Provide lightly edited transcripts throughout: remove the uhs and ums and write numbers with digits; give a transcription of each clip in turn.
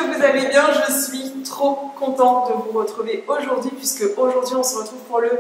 que vous allez bien, je suis trop contente de vous retrouver aujourd'hui puisque aujourd'hui on se retrouve pour le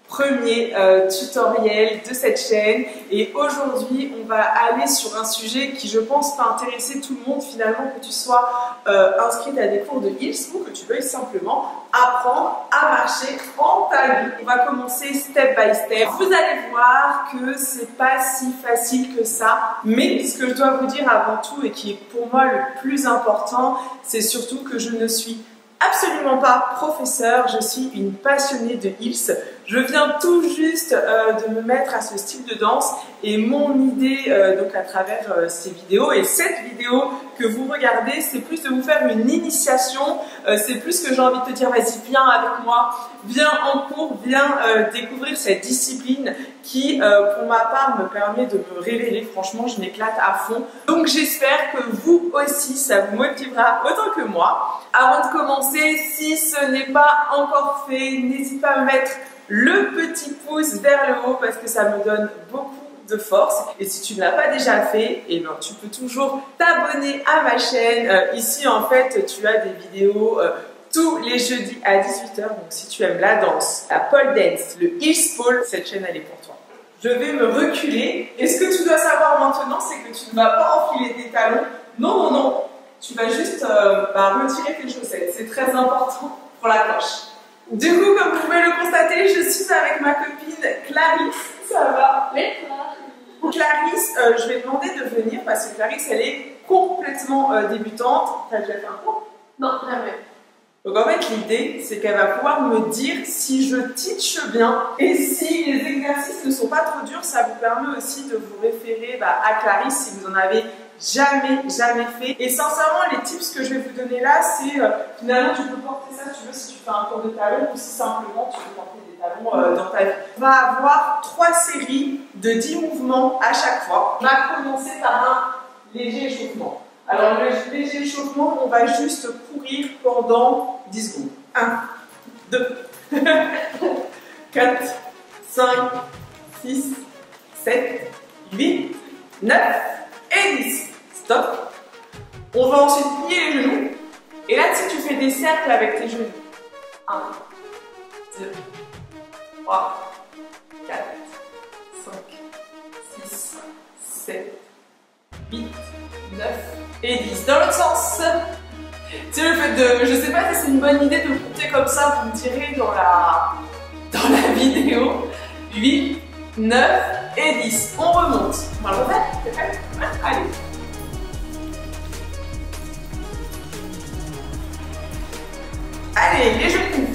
premier tutoriel de cette chaîne et aujourd'hui on va aller sur un sujet qui je pense va intéresser tout le monde finalement, que tu sois inscrite à des cours de Hills ou que tu veuilles simplement apprendre à marcher en talons. On va commencer step by step. Vous allez voir que c'est pas si facile que ça, mais ce que je dois vous dire avant tout et qui est pour moi le plus important, c'est surtout que je ne suis absolument pas professeur, je suis une passionnée de Hills. Je viens tout juste de me mettre à ce style de danse et mon idée donc à travers ces vidéos et cette vidéo que vous regardez, c'est plus de vous faire une initiation, c'est plus que j'ai envie de te dire vas-y viens avec moi, viens en cours, viens découvrir cette discipline qui pour ma part me permet de me révéler, franchement je m'éclate à fond. Donc j'espère que vous aussi ça vous motivera autant que moi. Avant de commencer, si ce n'est pas encore fait, n'hésite pas à me mettre le petit pouce vers le haut parce que ça me donne beaucoup de force. Et si tu ne l'as pas déjà fait, eh bien, tu peux toujours t'abonner à ma chaîne. Ici, en fait, tu as des vidéos tous les jeudis à 18 h. Donc, si tu aimes la danse, la pole dance, le Hills pole, cette chaîne, elle est pour toi. Je vais me reculer. Et ce que tu dois savoir maintenant, c'est que tu ne vas pas enfiler tes talons. Non, non, non. Tu vas juste retirer tes chaussettes. C'est très important pour la cloche. Du coup, comme vous pouvez le constater, je suis avec ma copine Clarisse. Ça va? Clarisse, je vais demander de venir parce que Clarisse, elle est complètement débutante. T'as déjà fait un cours? Non, jamais. Donc en fait, l'idée, c'est qu'elle va pouvoir me dire si je teach bien et si les exercices ne sont pas trop durs, ça vous permet aussi de vous référer à Clarisse si vous en avez jamais fait. Et sincèrement, les tips que je vais vous donner là, c'est finalement tu peux porter ça si tu veux, si tu fais un cours de talons ou si simplement tu veux porter des talons dans ta vie. On va avoir 3 séries de 10 mouvements à chaque fois. On va commencer par un léger échauffement. Alors le léger échauffement, on va juste courir pendant 10 secondes. 1, 2, 4, 5, 6, 7, 8, 9 et 10. Stop. On va ensuite plier les genoux. Et là, si tu fais des cercles avec tes genoux. 1, 2, 3, 4, 5, 6, 7, 8, 9 et 10. Dans l'autre sens. Tu sais, le fait de... Je sais pas si c'est une bonne idée de compter comme ça, vous me direz dans la vidéo. 8, 9 et 10. On remonte. On va le refaire. C'est prêt? Allez. Allez, les genoux.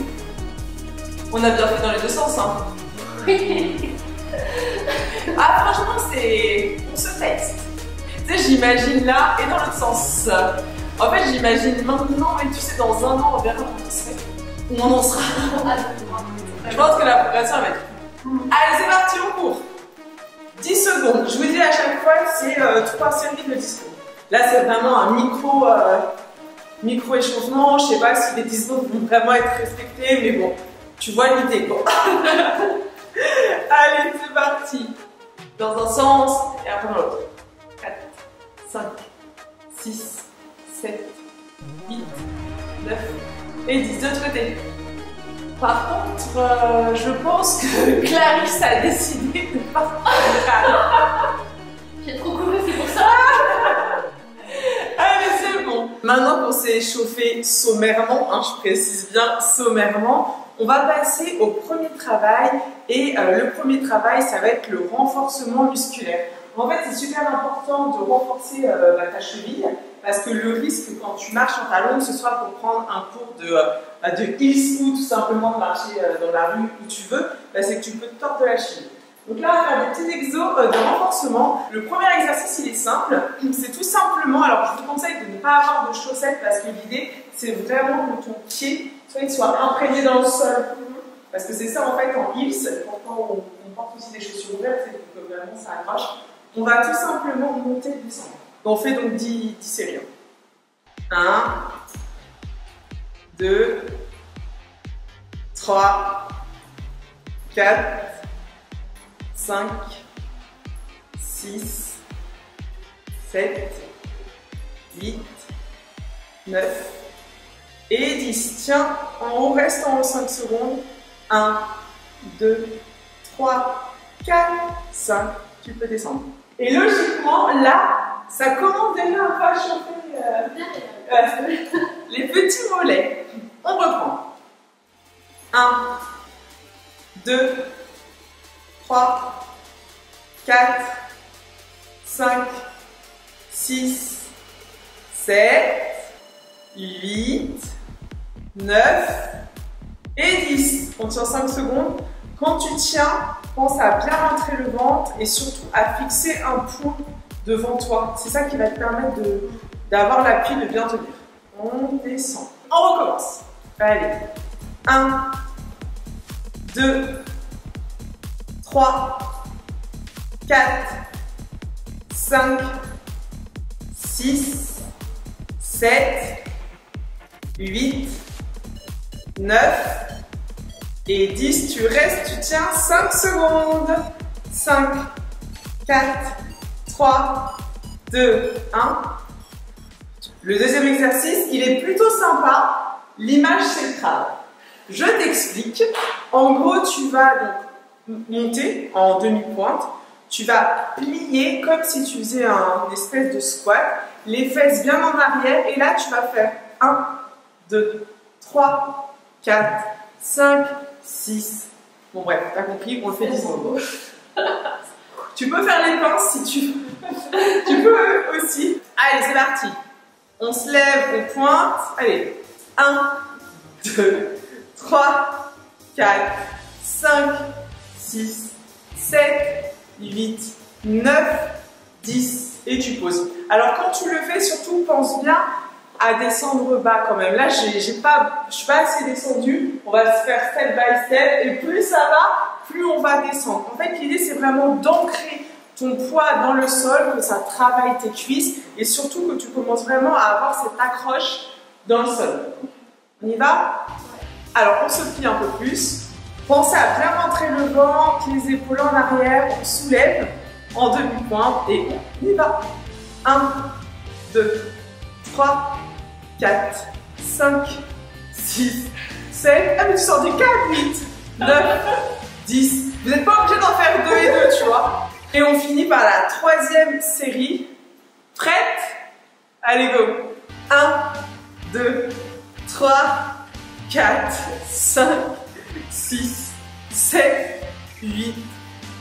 On a bien fait dans les deux sens, hein. Oui. Ah, franchement, c'est... On se teste. Tu sais, j'imagine là et dans l'autre sens. En fait, j'imagine maintenant, et tu sais, dans un an, on verra où on en sera. Je pense que la progression va être... Allez, c'est parti, on court. 10 secondes. Je vous dis à chaque fois, c'est 3 séries de 10 secondes. Là, c'est vraiment un micro échauffement. Je sais pas si les 10 secondes vont vraiment être respectées, mais bon, tu vois l'idée, quoi. Allez, c'est parti. Dans un sens et après dans l'autre. 4, 5, 6, 7, 8, 9 et 10. De l'autre côté. Par contre, je pense que Clarisse a décidé de pas faire. J'ai trop couru, c'est pour ça. Allez, c'est bon. Maintenant qu'on s'est échauffé sommairement, hein, je précise bien sommairement, on va passer au premier travail. Et le premier travail, ça va être le renforcement musculaire. En fait, c'est super important de renforcer ta cheville parce que le risque quand tu marches en talons, que ce soit pour prendre un cours de Hills ou tout simplement de marcher dans la rue où tu veux, c'est que tu peux te tordre la cheville. Donc là, on va faire des petits exos de renforcement. Le premier exercice, il est simple. C'est tout simplement, alors je vous conseille de ne pas avoir de chaussettes parce que l'idée, c'est vraiment que ton pied soit imprégné dans le sol. Parce que c'est ça en fait en Hills, pourquoi on porte aussi des chaussures ouvertes, c'est que vraiment ça accroche. On va tout simplement monter et descendre. On fait donc 10 séries. 1, 2, 3, 4, 5, 6, 7, 8, 9 et 10. Tiens, en haut, reste en haut 5 secondes. 1, 2, 3, 4, 5. Tu peux descendre. Et logiquement, là, ça commence déjà un peu à chauffer les petits mollets. On reprend. 1, 2, 3, 4, 5, 6, 7, 8, 9 et 10. On tient 5 secondes. Quand tu tiens, pense à bien rentrer le ventre et surtout à fixer un point devant toi. C'est ça qui va te permettre d'avoir l'appui de bien tenir. On descend. On recommence. Allez. 1, 2, 3, 4, 5, 6, 7, 8, 9 et 10. Tu restes, tu tiens 5 secondes. 5, 4, 3, 2, 1. Le deuxième exercice, il est plutôt sympa. L'image, c'est le crâne. Je t'explique. En gros, tu vas donc monter en demi-pointe. Tu vas plier comme si tu faisais une espèce de squat. Les fesses bien en arrière. Et là, tu vas faire 1, 2, 3, 4, 5, 6. Bon bref, t'as compris, on le fait 10 secondes. Tu peux faire les pinces si tu veux. Tu peux aussi. Allez, c'est parti. On se lève, on pointe. Allez. 1, 2, 3, 4, 5, 6, 7, 8, 9, 10. Et tu poses. Alors quand tu le fais, surtout pense bien à descendre bas quand même. Là, je suis pas assez descendue. On va se faire step by step. Et plus ça va, plus on va descendre. En fait, l'idée, c'est vraiment d'ancrer ton poids dans le sol, que ça travaille tes cuisses et surtout que tu commences vraiment à avoir cette accroche dans le sol. On y va? Alors, on se plie un peu plus. Pensez à bien rentrer le ventre, les épaules en arrière. On soulève en demi-pointe et on y va. 1, 2, 3, 4, 5, 6, 7. Ah, mais tu sors du 4, 8, 9, 10. Vous n'êtes pas obligé d'en faire 2 et 2, tu vois. Et on finit par la troisième série. Prête? Allez, go. 1, 2, 3, 4, 5, 6, 7, 8,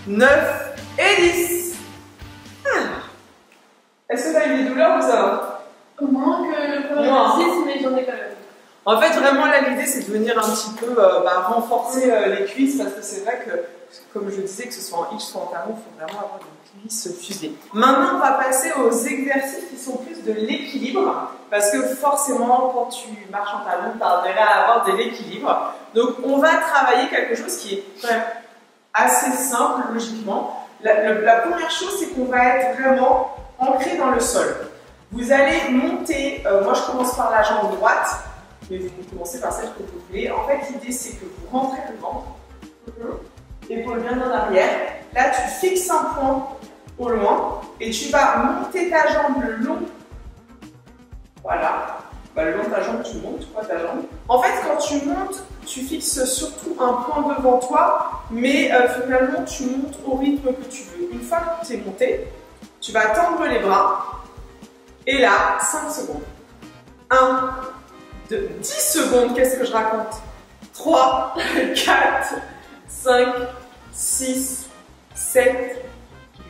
9 et 10. Est-ce que tu as eu des douleurs ou ça va? Moins que le premier exercice, mais j'en ai quand même. En fait, vraiment, là, l'idée, c'est de venir un petit peu renforcer les cuisses parce que c'est vrai que, comme je disais, que ce soit en hitch, soit en talon, il faut vraiment avoir des cuisses fusées. Maintenant, on va passer aux exercices qui sont plus de l'équilibre parce que forcément, quand tu marches en talon, tu as intérêt à avoir de l'équilibre. Donc, on va travailler quelque chose qui est quand même assez simple, logiquement. La première chose, c'est qu'on va être vraiment ancré dans le sol. Vous allez monter, moi je commence par la jambe droite, mais vous commencez par celle que vous voulez. En fait, l'idée c'est que vous rentrez le ventre, épaule bien en arrière. Là, tu fixes un point au loin et tu vas monter ta jambe le long. Voilà, le long de ta jambe, tu montes, ta jambe. En fait, quand tu montes, tu fixes surtout un point devant toi, mais finalement, tu montes au rythme que tu veux. Une fois que tu es monté, tu vas tendre les bras. Et là, 5 secondes. 1, 2, 10 secondes, qu'est-ce que je raconte? 3, 4, 5, 6, 7,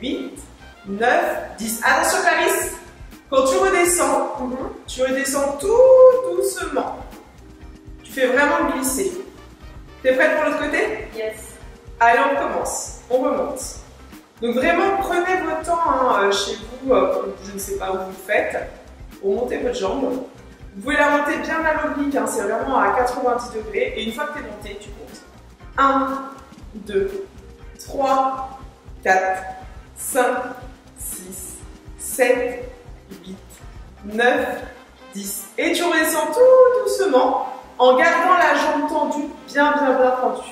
8, 9, 10. Attention Clarisse, quand tu redescends tout doucement. Tu fais vraiment glisser. T'es prête pour l'autre côté? Yes. Allez, on commence. On remonte. Donc vraiment, prenez votre temps chez vous, je ne sais pas où vous le faites, pour monter votre jambe. Vous pouvez la monter bien à l'oblique, c'est vraiment à 90 degrés. Et une fois que tu es monté, tu comptes. 1, 2, 3, 4, 5, 6, 7, 8, 9, 10. Et tu redescends tout doucement en gardant la jambe tendue, bien tendue.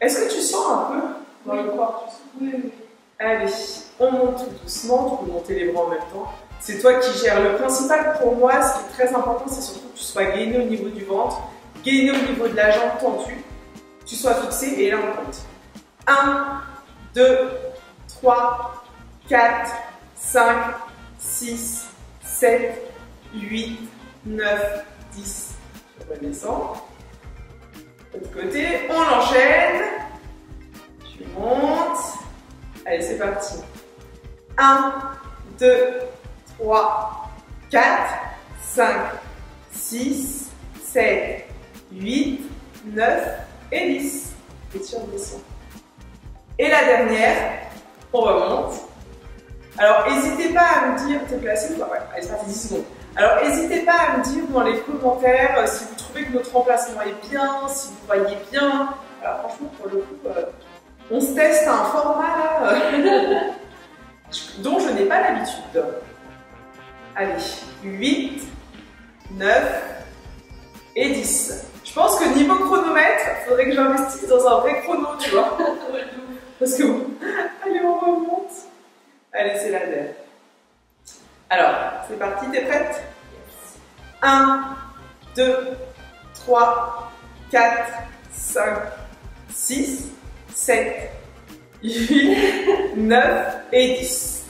Est-ce que tu sens un peu dans le corps? Oui. Allez, on monte tout doucement, tu peux monter les bras en même temps. C'est toi qui gères. Le principal pour moi, ce qui est très important, c'est surtout que tu sois gainé au niveau du ventre, gainé au niveau de la jambe tendue, tu sois fixé et là on compte. 1, 2, 3, 4, 5, 6, 7, 8, 9, 10. On va descendre. De l'autre côté, on enchaîne. Tu montes. Allez, c'est parti. 1, 2, 3, 4, 5, 6, 7, 8, 9 et 10. Et tu redescends. Et la dernière, on remonte. Alors, n'hésitez pas à me dire, t'es placé ou pas? Ouais, allez, c'est parti, 10 secondes. Alors, n'hésitez pas à me dire dans les commentaires si vous trouvez que notre emplacement est bien, si vous voyez bien. Alors, franchement, pour le coup, on se teste un format là, dont je n'ai pas l'habitude. Allez, 8, 9 et 10. Je pense que niveau chronomètre, il faudrait que j'investisse dans un vrai chrono, tu vois. Parce que, allez, on remonte. Allez, c'est la dernière. Alors, c'est parti, t'es prête? 1, 2, 3, 4, 5, 6, 7, 8, 9 et 10.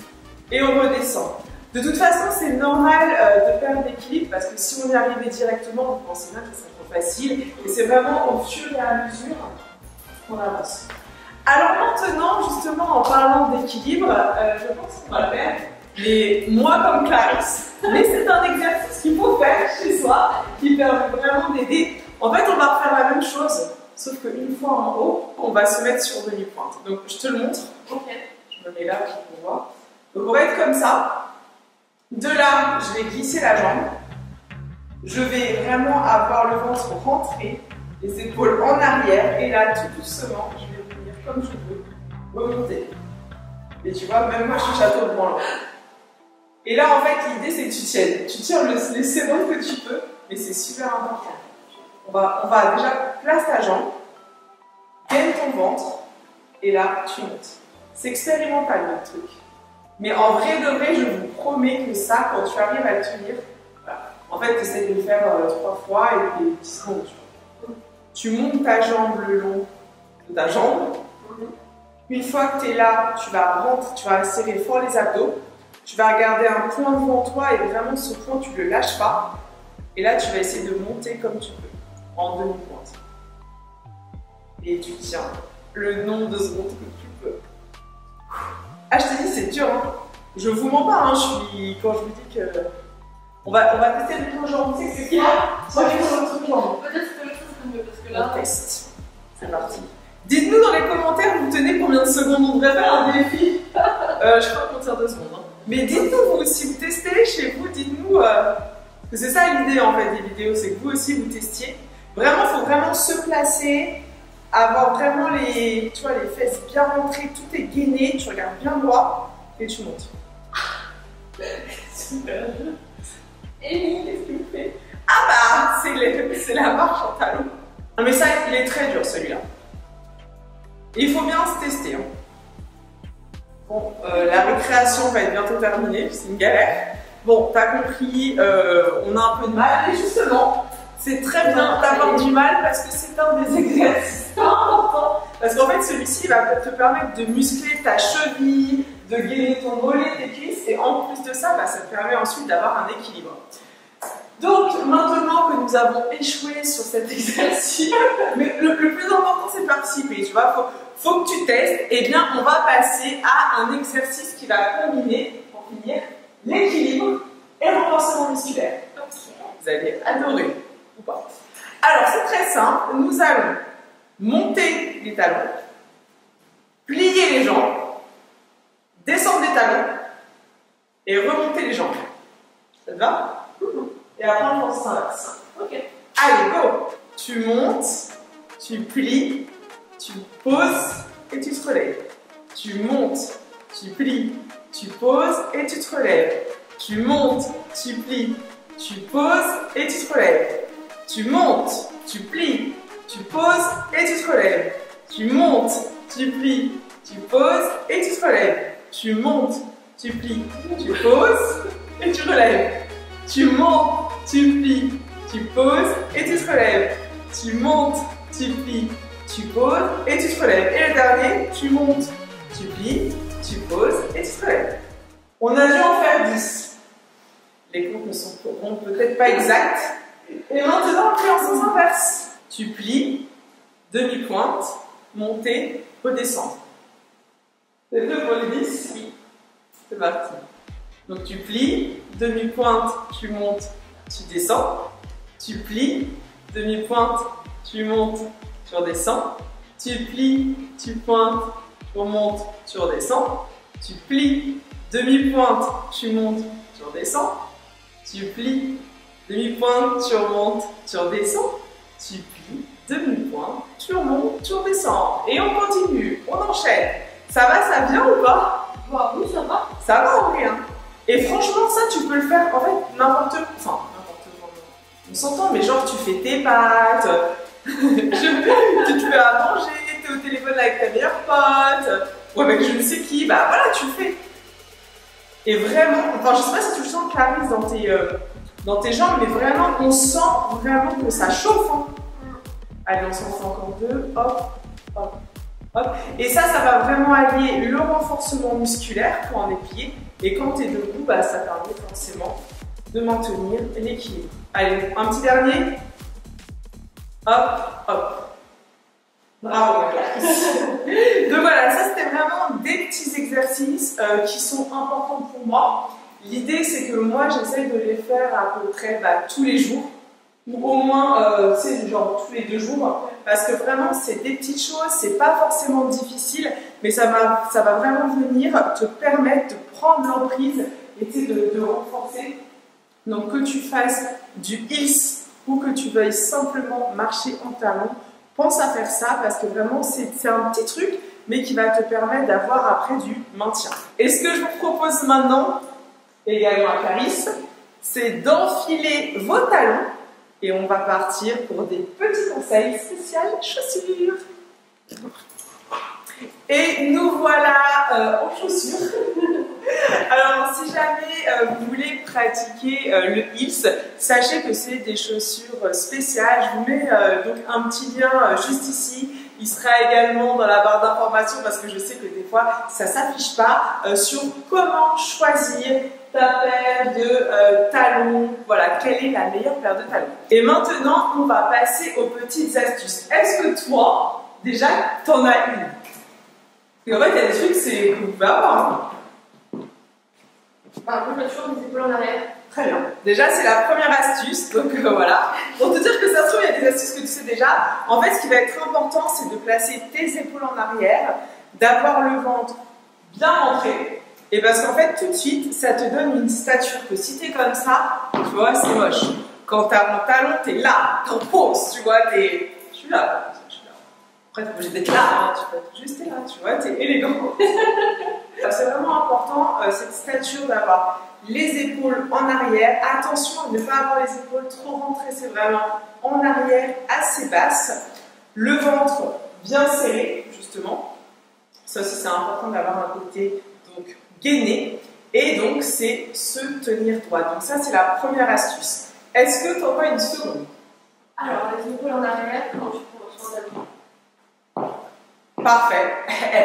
Et on redescend. De toute façon, c'est normal de perdre l'équilibre parce que si on y arrivait directement, vous pensez bien que c'est trop facile. Et c'est vraiment au fur et à mesure qu'on avance. Alors maintenant, justement, en parlant d'équilibre, je pense qu'on va le faire, mais moi comme Clarisse. Mais c'est un exercice qu'il faut faire chez soi, qui permet vraiment d'aider. En fait, on va refaire la même chose, sauf qu'une fois en haut, on va se mettre sur demi-pointe. Donc, je te le montre. Ok. Je me mets là pour voir. Donc, on va être comme ça. De là, je vais glisser la jambe. Je vais vraiment avoir le ventre rentré, les épaules en arrière, et là, tout doucement, je vais venir comme je veux, remonter. Et tu vois, même moi, je suis château de branle. Et là, en fait, l'idée, c'est que tu tiennes. Tu tires les secondes que tu peux, mais c'est super important. On va déjà place ta jambe, gaine ton ventre, et là, tu montes. C'est expérimental, le truc. Mais en vrai de vrai, je vous promets que ça, quand tu arrives à le tenir, voilà. En fait, tu essaies de le faire 3 fois et puis 10 secondes. Tu montes ta jambe le long de ta jambe. Une fois que tu es là, tu vas serrer fort les abdos. Tu vas regarder un point devant toi et vraiment ce point, tu ne le lâches pas. Et là, tu vas essayer de monter comme tu peux, en demi-pointe. Et tu tiens le nombre de secondes que tu peux. Ah, je te dis, c'est dur, hein. Je vous mens pas, hein, quand je vous dis que... On va tester le tour jambe. Tu sais ce qu'il y a? Moi, je suis sur le truc jambe. Peut-être que le chose c'est mieux, parce que là... On teste. C'est parti. Dites-nous dans les commentaires, vous tenez combien de secondes? On devrait faire un défi. Je crois qu'on tient 2 secondes. Hein. Mais dites-nous, vous, si vous testez chez vous, dites-nous... que c'est ça l'idée, en fait, des vidéos, c'est que vous aussi, vous testiez. Vraiment, il faut vraiment se placer, avoir vraiment les fesses bien rentrées, tout est gainé, tu regardes bien droit et tu montes. Super. Amy, qu'est-ce que tu fais? Ah bah, c'est la marche en talon. Non mais ça, il est très dur celui-là. Et il faut bien se tester. Hein. Bon, la récréation va être bientôt terminée, c'est une galère. Bon, t'as compris, on a un peu de mal. Et justement, c'est très bien d'avoir du mal parce que c'est un des exercices importants. Parce qu'en fait, celui-ci va te permettre de muscler ta cheville, de gainer ton mollet, tes cuisses. Et en plus de ça, ça te permet ensuite d'avoir un équilibre. Donc, maintenant que nous avons échoué sur cet exercice, mais le plus important, c'est de participer. Tu vois, faut que tu testes. Eh bien, on va passer à un exercice qui va combiner, pour finir, l'équilibre et le renforcement musculaire. Vous allez adorer, ou pas. Alors, c'est très simple. Nous allons monter les talons, plier les jambes, descendre les talons et remonter les jambes. Ça te va? Et après, on pense ça. Ok. Allez, go! Tu montes, tu plies, tu poses et tu te relèves. Tu montes, tu plies, tu poses et tu te relèves. Tu montes, tu plies, tu poses et tu te relèves. Tu montes, tu plies, tu poses et tu te relèves. Tu montes, tu plies, tu poses et tu te relèves. Tu montes, tu plies, tu poses et tu relèves. Tu montes, tu plies, tu poses et tu te relèves. Tu montes, tu plies, tu poses et tu te relèves. Et le dernier, tu montes, tu plies, tu poses et tu te relèves. On a dû en faire 10. Les comptes ne seront peut-être pas exacts. Et maintenant, on fait en sens inverse. Tu plies, demi-pointe, monter, redescendre. C'est deux pour les 10? Oui. C'est parti. Donc tu plies, demi-pointe, tu montes, tu descends. Tu plies, demi-pointe, tu montes, tu redescends. Tu plies, tu pointes, tu remontes, tu redescends. Tu plies, demi-pointe, tu montes, tu redescends. Tu plies, demi-pointe, tu remontes, tu redescends. Tu plies, demi-pointe, tu remontes, tu redescends. Et on continue, on enchaîne. Ça va, ça vient ou pas? Bah oui, ça va. Ça va en vrai, hein. Et franchement, ça, tu peux le faire, en fait, n'importe comment. On s'entend, mais genre, tu fais tes pâtes, tu te fais à manger, tu es au téléphone avec ta meilleure pote, ou avec je ne sais qui, bah voilà, tu fais. Et vraiment, enfin, je sais pas si tu le sens, Clarisse, dans tes jambes, mais vraiment, on sent vraiment que ça chauffe. Hein. Allez, on s'en fait encore deux, hop, hop, hop. Et ça va vraiment allier le renforcement musculaire quand on est plié. Et quand tu es debout, bah, ça permet forcément de maintenir l'équilibre. Allez, un petit dernier. Hop, hop. Bravo, donc voilà, ça c'était vraiment des petits exercices qui sont importants pour moi. L'idée c'est que moi j'essaye de les faire à peu près tous les jours. Ou au moins, c'est genre tous les 2 jours. Parce que vraiment c'est des petites choses, c'est pas forcément difficile, mais ça va vraiment venir te permettre de prendre l'emprise et de renforcer. Donc que tu fasses du heels ou que tu veuilles simplement marcher en talons, pense à faire ça parce que vraiment c'est un petit truc mais qui va te permettre d'avoir après du maintien. Et ce que je vous propose maintenant, également à Clarisse, c'est d'enfiler vos talons et on va partir pour des petits conseils spéciaux chaussures. Et nous voilà en chaussures. Alors, si jamais vous voulez pratiquer le heels, sachez que c'est des chaussures spéciales. Je vous mets donc un petit lien juste ici. Il sera également dans la barre d'information parce que je sais que des fois ça ne s'affiche pas sur comment choisir ta paire de talons. Voilà, quelle est la meilleure paire de talons. Et maintenant, on va passer aux petites astuces. Est-ce que toi, déjà, t'en as une? Et en fait, il y a des trucs que vous pouvez avoir. Hein. Bah, moi, je mets toujours des épaules en arrière. Très bien. Déjà, c'est la première astuce. Donc voilà. Pour te dire que ça se trouve, il y a des astuces que tu sais déjà. En fait, ce qui va être important, c'est de placer tes épaules en arrière, d'avoir le ventre bien rentré. Et parce qu'en fait, tout de suite, ça te donne une stature que si tu es comme ça, tu vois, c'est moche. Quand tu as mon talon, tu es là, tu en pose, tu vois, je suis là. Après, tu es obligé d'être là, hein, tu peux être juste là, tu vois, tu es élégant. C'est vraiment important, cette stature, d'avoir les épaules en arrière. Attention à ne pas avoir les épaules trop rentrées, c'est vraiment en arrière, assez basse. Le ventre bien serré, justement. Ça aussi, c'est important d'avoir un côté donc, gainé. Et donc, c'est se tenir droit. Donc ça, c'est la première astuce. Est-ce que tu en as une seconde? Alors, les épaules en arrière, quand tu peux sur la main. Parfait.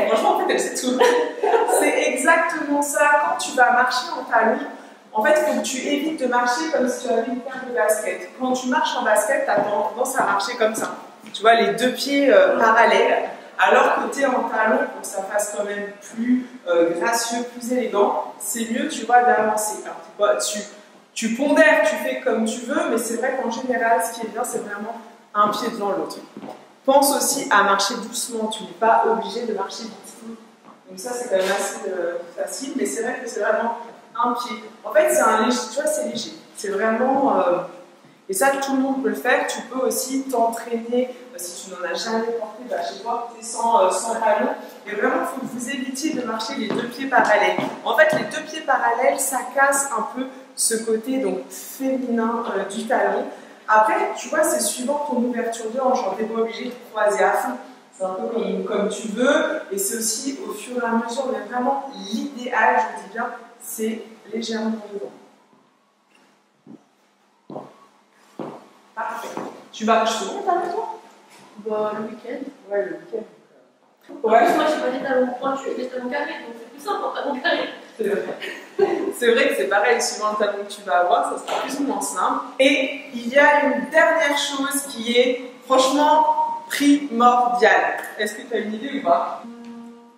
Franchement, en fait, elle sait tout. C'est exactement ça. Quand tu vas marcher en talons, en fait, il faut que tu évites de marcher comme si tu avais une paire de basket. Quand tu marches en basket, tu as tendance à marcher comme ça. Tu vois, les deux pieds parallèles. Alors que tu es en talons, pour que ça fasse quand même plus gracieux, plus élégant, c'est mieux, tu vois, d'avancer. Alors, tu pondères, tu fais comme tu veux, mais c'est vrai qu'en général, ce qui est bien, c'est vraiment un pied devant l'autre. Pense aussi à marcher doucement, tu n'es pas obligé de marcher vite. Donc ça, c'est quand même assez facile, mais c'est vrai que c'est vraiment un pied. En fait, c'est un léger, tu vois, c'est léger. C'est vraiment... et ça, tout le monde peut le faire. Tu peux aussi t'entraîner, si tu n'en as jamais porté, chez toi, tu es sans talons. Et vraiment, il faut que vous évitiez de marcher les deux pieds parallèles. En fait, les deux pieds parallèles, ça casse un peu ce côté donc, féminin du talon. Après, tu vois, c'est suivant ton ouverture de hanche. On n'est pas obligé de croiser à fond. C'est un peu comme tu veux, et c'est aussi au fur et à mesure, mais vraiment l'idéal, je dis bien, c'est légèrement devant. Parfait. Tu marches souvent ta maison? Bah, le week-end. Ouais, le week-end. Ouais. Moi, je n'ai pas des talons pointus, j'ai des talons carrés, donc c'est plus simple en talons carrés. C'est vrai que c'est pareil, suivant le talon que tu vas avoir, ça sera plus ou moins simple. Et il y a une dernière chose qui est franchement primordiale. Est-ce que tu as une idée ou pas?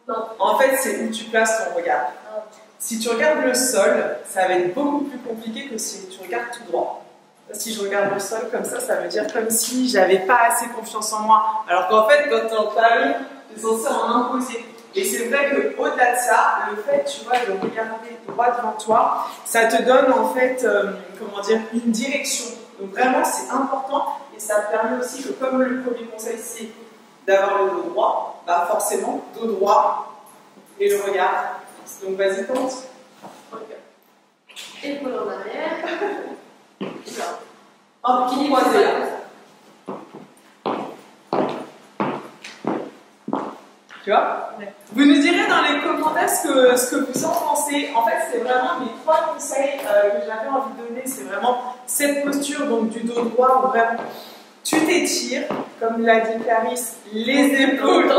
Non. En fait, c'est où tu places ton regard. Ah. Si tu regardes le sol, ça va être beaucoup plus compliqué que si tu regardes tout droit. Si je regarde le sol comme ça veut dire comme si j'avais pas assez confiance en moi. Alors qu'en fait, quand tu es en talon, tu es censé en imposer. Et c'est vrai qu'au-delà de ça, le fait, tu vois, de regarder droit devant toi, ça te donne en fait, comment dire, une direction. Donc vraiment, c'est important et ça te permet aussi que, comme le premier conseil, c'est d'avoir le dos droit, bah forcément, dos droit et le regard. Donc vas-y, tente. Épaule en arrière. Un petit croisé là. Tu vois? Vous nous direz dans les commentaires ce que vous en pensez. En fait, c'est vraiment mes 3 conseils que j'avais envie de donner. C'est vraiment cette posture donc du dos droit où vraiment tu t'étires, comme l'a dit Clarisse, les épaules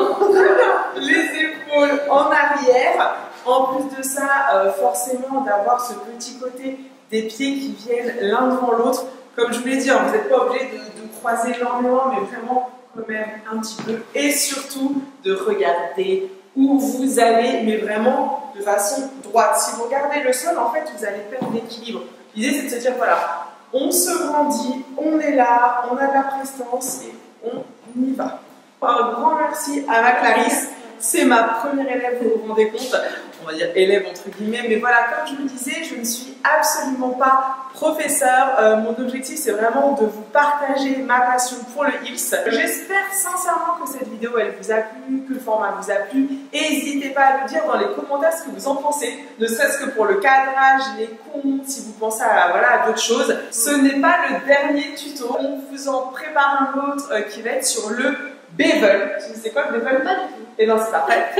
en arrière. En plus de ça, forcément d'avoir ce petit côté des pieds qui viennent l'un devant l'autre. Comme je vous l'ai dit, vous n'êtes pas obligé de croiser énormément, mais vraiment quand même un petit peu. Et surtout de regarder où vous allez, mais vraiment de façon droite. Si vous regardez le sol, en fait, vous allez perdre l'équilibre. L'idée, c'est de se dire, voilà, on se grandit, on est là, on a de la prestance et on y va. Un grand merci à ma Clarisse. C'est ma première élève, vous vous rendez compte, on va dire élève entre guillemets, mais voilà, comme je vous le disais, je ne suis absolument pas professeur. Mon objectif, c'est vraiment de vous partager ma passion pour le hips. J'espère sincèrement que cette vidéo, elle vous a plu, que le format vous a plu. Et n'hésitez pas à me dire dans les commentaires ce que vous en pensez, ne serait-ce que pour le cadrage, les comptes, si vous pensez à, voilà, à d'autres choses. Ce n'est pas le dernier tuto, on vous en prépare un autre qui va être sur le bevel. C'est quoi le bevel? Pas du tout. Et non, c'est parfait.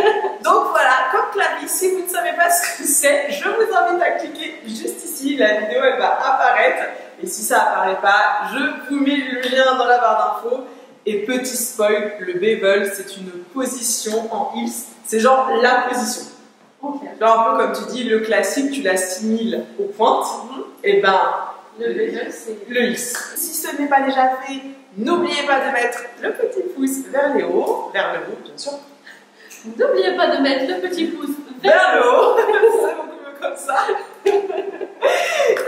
Donc voilà, comme Clarisse, si vous ne savez pas ce que c'est, je vous invite à cliquer juste ici. La vidéo, elle va apparaître. Et si ça apparaît pas, je vous mets le lien dans la barre d'infos. Et petit spoil, le bevel, c'est une position en hips. C'est genre la position. Okay. Genre un peu comme tu dis, le classique, tu l'assimiles aux pointes. Et ben, le bevel, c'est le hips. Si ce n'est pas déjà fait, n'oubliez pas de mettre le petit pouce vers le haut, bien sûr. N'oubliez pas de mettre le petit pouce vers le haut, c'est beaucoup mieux comme ça.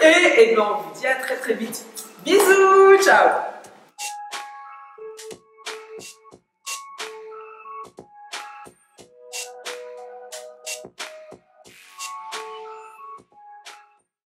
Et ben on vous dit à très très vite. Bisous, ciao.